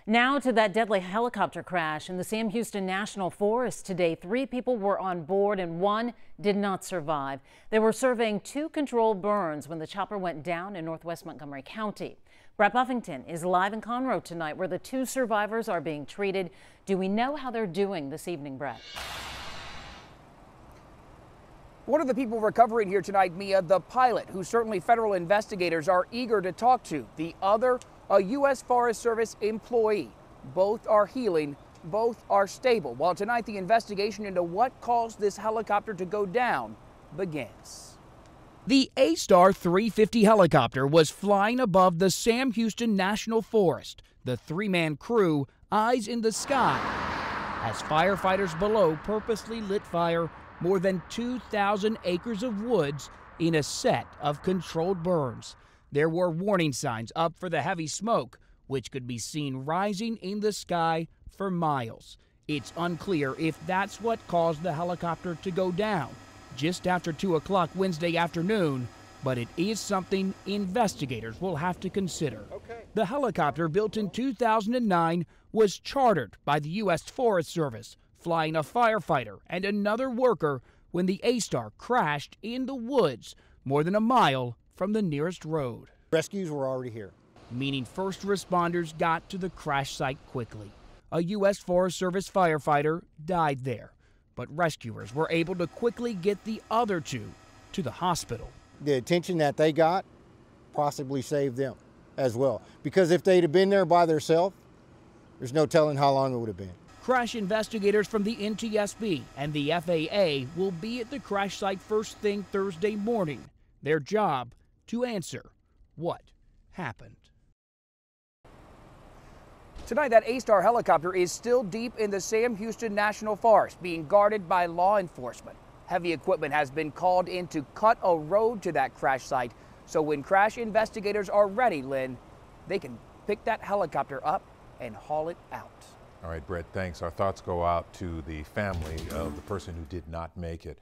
Now to that deadly helicopter crash in the Sam Houston National Forest today. 3 people were on board and 1 did not survive. They were surveying 2 controlled burns when the chopper went down in northwest Montgomery County. Brett Buffington is live in Conroe tonight where the 2 survivors are being treated. Do we know how they're doing this evening, Brett? One of the people recovering here tonight, Mia, the pilot, who certainly federal investigators are eager to talk to. The other, a U.S. Forest Service employee. Both are healing, both are stable. While tonight the investigation into what caused this helicopter to go down begins. The A-Star 350 helicopter was flying above the Sam Houston National Forest. The 3-man crew, eyes in the sky, as firefighters below purposely lit fire more than 2,000 acres of woods in a set of controlled burns. There were warning signs up for the heavy smoke, which could be seen rising in the sky for miles. It's unclear if that's what caused the helicopter to go down just after 2 o'clock Wednesday afternoon, but it is something investigators will have to consider. The helicopter, built in 2009, was chartered by the U.S. Forest Service, flying a firefighter and another worker when the A-Star crashed in the woods more than a mile from the nearest road. Rescues were already here, meaning first responders got to the crash site quickly. A U.S. Forest Service firefighter died there, but rescuers were able to quickly get the other 2 to the hospital. The attention that they got possibly saved them as well, because if they'd have been there by themselves, there's no telling how long it would have been. Crash investigators from the NTSB and the FAA will be at the crash site first thing Thursday morning. Their job, to answer what happened. Tonight, that A-Star helicopter is still deep in the Sam Houston National Forest, being guarded by law enforcement. Heavy equipment has been called in to cut a road to that crash site, so when crash investigators are ready, Lynn, they can pick that helicopter up and haul it out. All right, Brett, thanks. Our thoughts go out to the family of the person who did not make it.